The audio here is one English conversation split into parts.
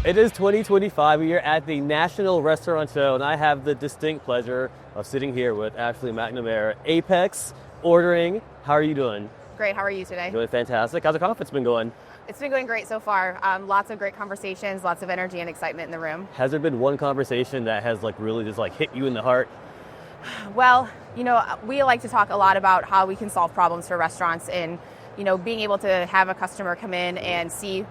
It is 2025. We are at the National Restaurant Show, and I have the distinct pleasure of sitting here with Ashley McNamara, Apex Ordering. How are you doing? Great. How are you today? Doing fantastic. How's the conference been going? It's been going great so far. Lots of great conversations, lots of energy and excitement in the room. Has there been one conversation that has really just hit you in the heart? Well, we like to talk a lot about how we can solve problems for restaurants and, being able to have a customer come in and see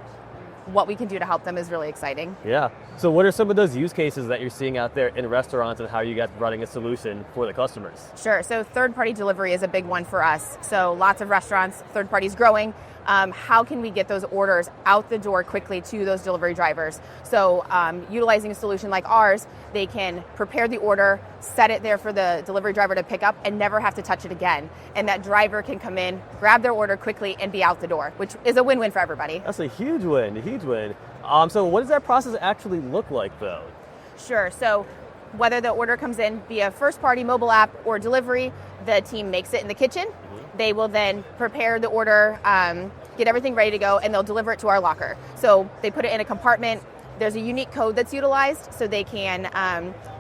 what we can do to help them is really exciting. Yeah. So what are some of those use cases that you're seeing out there in restaurants and how you guys are running a solution for the customers? Sure. So third-party delivery is a big one for us. So lots of restaurants, third parties growing. How can we get those orders out the door quickly to those delivery drivers? So utilizing a solution like ours, they can prepare the order, set it there for the delivery driver to pick up and never have to touch it again. And that driver can come in, grab their order quickly and be out the door, which is a win-win for everybody. That's a huge win, a huge win. So what does that process actually look like though? Sure. So whether the order comes in via first-party mobile app or delivery, the team makes it in the kitchen. They will then prepare the order, get everything ready to go, and they'll deliver it to our locker. So they put it in a compartment. There's a unique code that's utilized so they can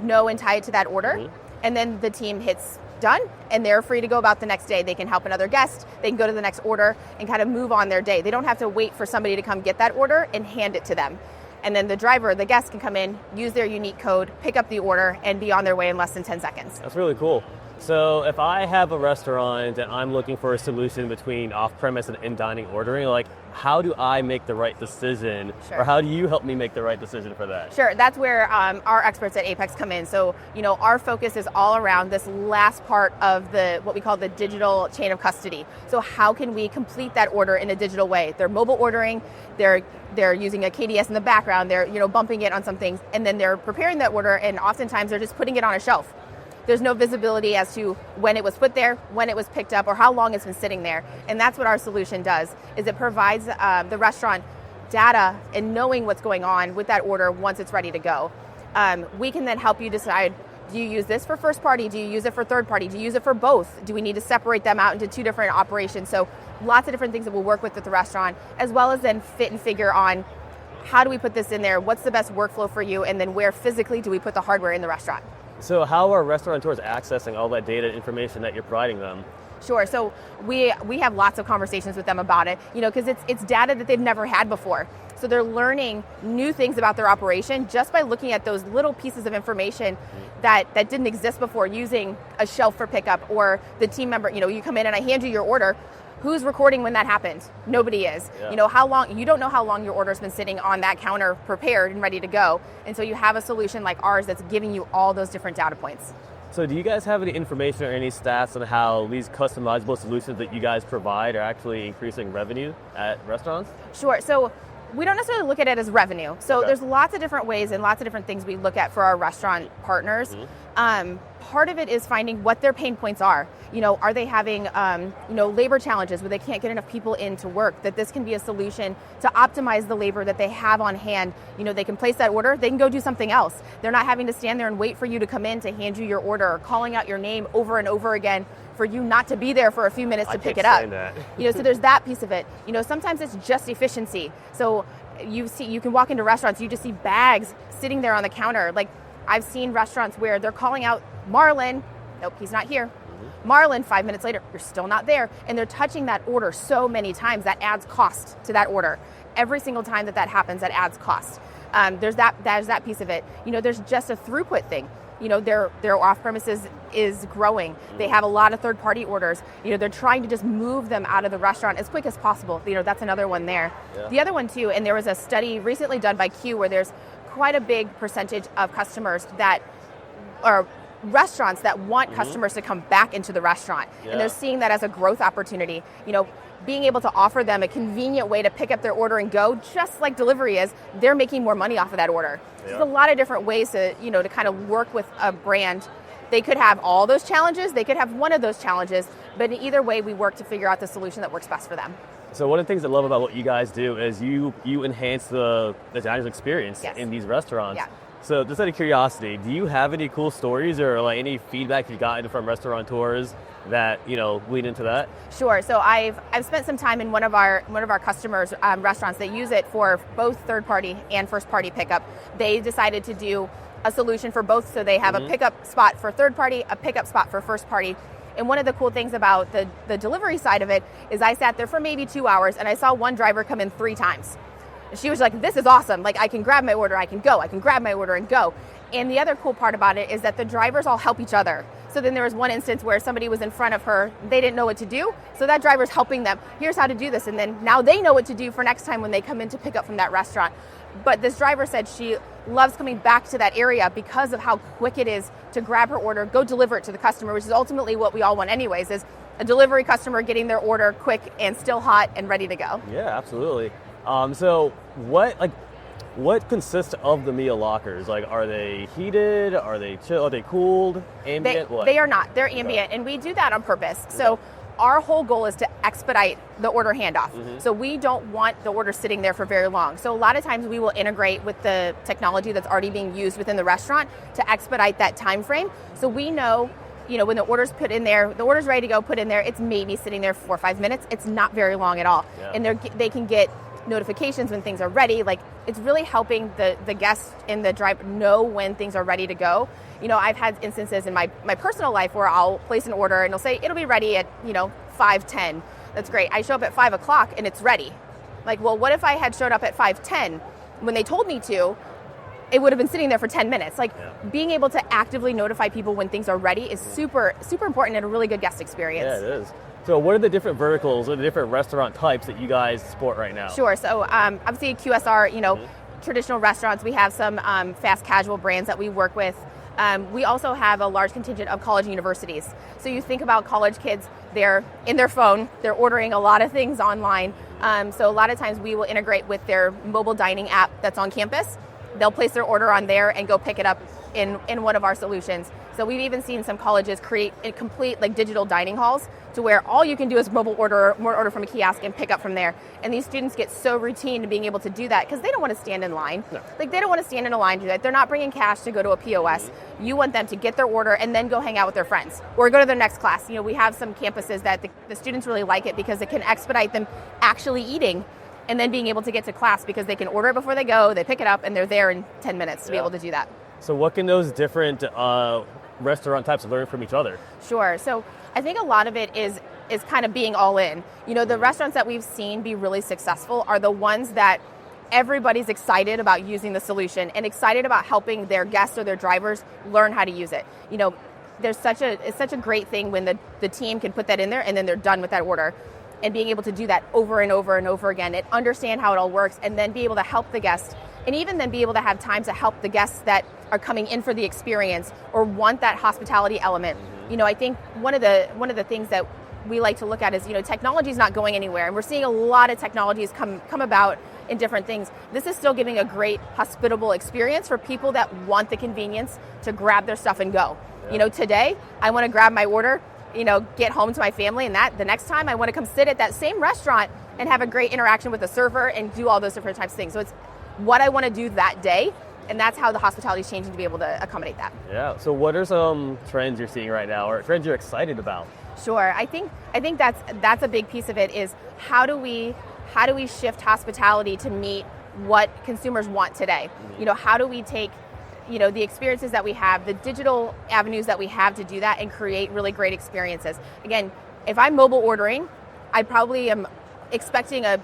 know and tie it to that order. And then the team hits done, and they're free to go about the next day. They can help another guest. They can go to the next order and kind of move on their day. They don't have to wait for somebody to come get that order and hand it to them. And then the driver, the guest, can come in, use their unique code, pick up the order, and be on their way in less than 10 seconds. That's really cool. So if I have a restaurant and I'm looking for a solution between off-premise and in-dining ordering, how do I make the right decision? Sure. Or how do you help me make the right decision for that? Sure, that's where our experts at Apex come in. So, our focus is all around this last part of what we call the digital chain of custody. So how can we complete that order in a digital way? They're mobile ordering, they're using a KDS in the background, they're bumping it on some things, and then they're preparing that order, and oftentimes they're just putting it on a shelf. There's no visibility as to when it was put there, when it was picked up, or how long it's been sitting there. And that's what our solution does, is it provides the restaurant data and knowing what's going on with that order once it's ready to go. We can then help you decide, do you use this for first party? Do you use it for third party? Do you use it for both? Do we need to separate them out into two different operations? So lots of different things that we'll work with at the restaurant, as well as then fit and figure on how do we put this in there? What's the best workflow for you? And then where physically do we put the hardware in the restaurant? So how are restaurateurs accessing all that data information that you're providing them? Sure. So we have lots of conversations with them about it, because it's data that they've never had before. So they're learning new things about their operation just by looking at those little pieces of information that didn't exist before, using a shelf for pickup or the team member. You come in and I hand you your order. Who's recording when that happened? Nobody is. Yeah. How long? You don't know how long your order's been sitting on that counter prepared and ready to go. And so you have a solution like ours that's giving you all those different data points. So do you guys have any information or any stats on how these customizable solutions that you guys provide are actually increasing revenue at restaurants? Sure. So we don't necessarily look at it as revenue. So Okay. There's lots of different ways and lots of different things we look at for our restaurant partners. Part of it is finding what their pain points are. Are they having, labor challenges where they can't get enough people in to work? That this can be a solution to optimize the labor that they have on hand. They can place that order, they can go do something else. They're not having to stand there and wait for you to come in to hand you your order, or calling out your name over and over again for you not to be there for a few minutes to pick it up. So there's that piece of it. Sometimes it's just efficiency. So you can walk into restaurants, you just see bags sitting there on the counter. I've seen restaurants where they're calling out Marlon, nope, he's not here. Marlon, 5 minutes later, you're still not there. And they're touching that order so many times that adds cost to that order. Every single time that happens, that adds cost. There's that piece of it. There's just a throughput thing. Their off-premises is growing. They have a lot of third-party orders. They're trying to just move them out of the restaurant as quick as possible. That's another one there. Yeah. The other one too, and there was a study recently done by Q where there's quite a big percentage of customers that are restaurants that want customers to come back into the restaurant. Yeah. And they're seeing that as a growth opportunity. Being able to offer them a convenient way to pick up their order and go, just like delivery is, they're making more money off of that order. Yeah. So there's a lot of different ways to, to kind of work with a brand. They could have all those challenges, they could have one of those challenges, but in either way, we work to figure out the solution that works best for them. So one of the things I love about what you guys do is you enhance the diner's experience Yes. in these restaurants. Yeah. So just out of curiosity, do you have any cool stories or like any feedback you've gotten from restaurateurs that, lead into that? Sure. So I've spent some time in one of our customers' restaurants that use it for both third party and first party pickup. They decided to do a solution for both, so they have a pickup spot for third party, a pickup spot for first party. And one of the cool things about the delivery side of it is I sat there for maybe 2 hours and I saw one driver come in 3 times. And she was like, this is awesome. Like, I can grab my order, I can grab my order and go. And the other cool part about it is that the drivers all help each other. So then there was one instance where somebody was in front of her, they didn't know what to do, so that driver's helping them. Here's how to do this, and then now they know what to do for next time when they come in to pick up from that restaurant. But this driver said she loves coming back to that area because of how quick it is to grab her order, go deliver it to the customer, which is ultimately what we all want anyways, is a delivery customer getting their order quick and still hot and ready to go. Yeah, absolutely. So what consists of the meal lockers? Like, are they heated? Are they chill? Are they cooled? Ambient? They are not. They're ambient, and we do that on purpose. So our whole goal is to expedite the order handoff. So we don't want the order sitting there for very long. So a lot of times we will integrate with the technology that's already being used within the restaurant to expedite that time frame. So we know, when the order's put in there, the order's ready to go, put in there, it's maybe sitting there 4 or 5 minutes. It's not very long at all. Yeah. And they can get notifications when things are ready. Like, it's really helping the guest and the driver know when things are ready to go. I've had instances in my personal life where I'll place an order and it'll say it'll be ready at 5:10. That's great. I show up at 5 o'clock and it's ready. Like, well, what if I had showed up at 5:10 when they told me to? It would have been sitting there for 10 minutes. Like, being able to actively notify people when things are ready is super, super important and a really good guest experience. Yeah, it is. So what are the different verticals or the different restaurant types that you guys support right now? Sure. So obviously QSR, traditional restaurants. We have some fast casual brands that we work with. We also have a large contingent of college and universities. So you think about college kids, they're in their phone, they're ordering a lot of things online. So a lot of times we will integrate with their mobile dining app that's on campus. They'll place their order on there and go pick it up in one of our solutions. So we've even seen some colleges create a complete digital dining halls to where all you can do is mobile order from a kiosk and pick up from there. And these students get so routine to being able to do that because they don't want to stand in line. No. They don't want to stand in a line to do that. They're not bringing cash to go to a POS. You want them to get their order and then go hang out with their friends or go to their next class. We have some campuses that the students really like it because it can expedite them actually eating and then being able to get to class because they can order it before they go, they pick it up, and they're there in 10 minutes to be able to do that. So what can those different restaurant types learn from each other? Sure. So I think a lot of it is kind of being all in. The restaurants that we've seen be really successful are the ones that everybody's excited about using the solution and excited about helping their guests or their drivers learn how to use it. It's such a great thing when the team can put that in there and then they're done with that order. And being able to do that over and over and over again and understand how it all works and then be able to help the guests and even then be able to have time to help the guests that are coming in for the experience or want that hospitality element. I think one of the things that we like to look at is, technology is not going anywhere, and we're seeing a lot of technologies come about in different things. This is still giving a great hospitable experience for people that want the convenience to grab their stuff and go. Yeah. Today I want to grab my order, get home to my family, and that the next time I want to come sit at that same restaurant and have a great interaction with the server and do all those different types of things. So it's what I want to do that day, and that's how the hospitality is changing to be able to accommodate that. Yeah. So what are some trends you're seeing right now or trends you're excited about? Sure. I think that's a big piece of it is how do we shift hospitality to meet what consumers want today? How do we take the experiences that we have, the digital avenues that we have to do that and create really great experiences. Again, if I'm mobile ordering, I probably am expecting a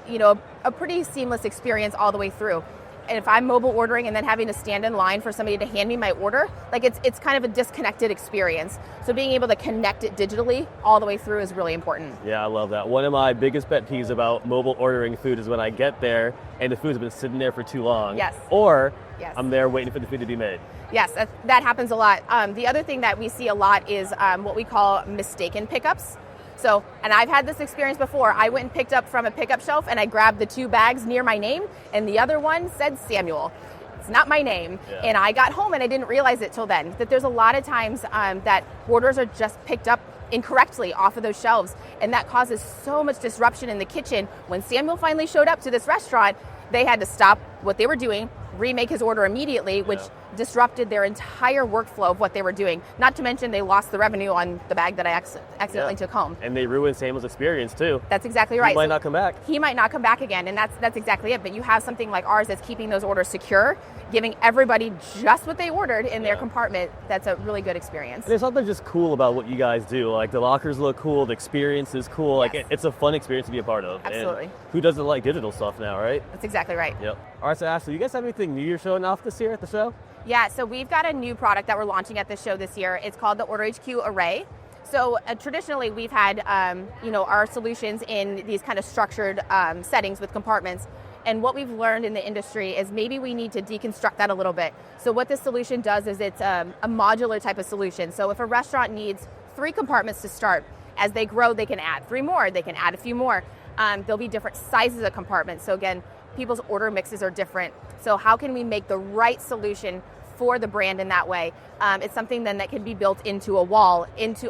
pretty seamless experience all the way through. And if I'm mobile ordering and then having to stand in line for somebody to hand me my order, it's kind of a disconnected experience. So being able to connect it digitally all the way through is really important. Yeah, I love that. One of my biggest pet peeves about mobile ordering food is when I get there and the food's been sitting there for too long. Yes. Or Yes. I'm there waiting for the food to be made. Yes, that happens a lot. The other thing that we see a lot is what we call mistaken pickups. So, and I've had this experience before. I went and picked up from a pickup shelf and I grabbed the 2 bags near my name and the other one said Samuel. It's not my name. Yeah. And I got home and I didn't realize it till then, that there's a lot of times that orders are just picked up incorrectly off of those shelves. And that causes so much disruption in the kitchen. When Samuel finally showed up to this restaurant, they had to stop what they were doing, remake his order immediately, which disrupted their entire workflow of what they were doing. Not to mention they lost the revenue on the bag that I accidentally took home. And they ruined Samuel's experience too. That's exactly right. He might not come back. He might not come back again, and that's exactly it. But you have something like ours that's keeping those orders secure, giving everybody just what they ordered in their compartment. That's a really good experience. And there's something just cool about what you guys do. Like the lockers look cool, the experience is cool. Yes. Like it's a fun experience to be a part of. Absolutely. And who doesn't like digital stuff now, right? That's exactly right. Yep. All right, so Ashley, you guys have anything new you're showing off this year at the show? Yeah, so we've got a new product that we're launching at the show this year. It's called the Order HQ Array. So traditionally, we've had our solutions in these kind of structured settings with compartments. And what we've learned in the industry is maybe we need to deconstruct that a little bit. So what this solution does is it's a modular type of solution. So if a restaurant needs 3 compartments to start, as they grow, they can add 3 more, they can add a few more. There'll be different sizes of compartments. So again, people's order mixes are different. So how can we make the right solution for the brand in that way? It's something then that can be built into a wall,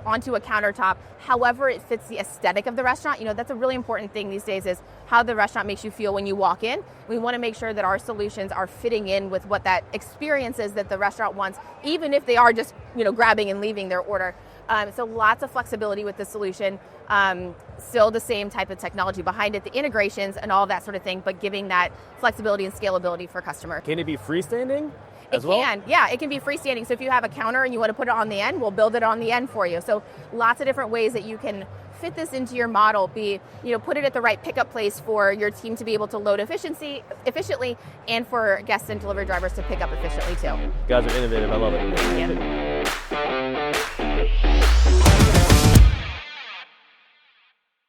onto a countertop, however it fits the aesthetic of the restaurant. That's a really important thing these days, is how the restaurant makes you feel when you walk in. We want to make sure that our solutions are fitting in with what that experience is that the restaurant wants, even if they are just grabbing and leaving their order. So lots of flexibility with the solution. Still the same type of technology behind it, the integrations and all that sort of thing, but giving that flexibility and scalability for customer. Can it be freestanding as well? It can, yeah. It can be freestanding. So if you have a counter and you want to put it on the end, we'll build it on the end for you. So lots of different ways that you can fit this into your model, put it at the right pickup place for your team to be able to load efficiently, and for guests and delivery drivers to pick up efficiently too. You guys are innovative. I love it. Thank you.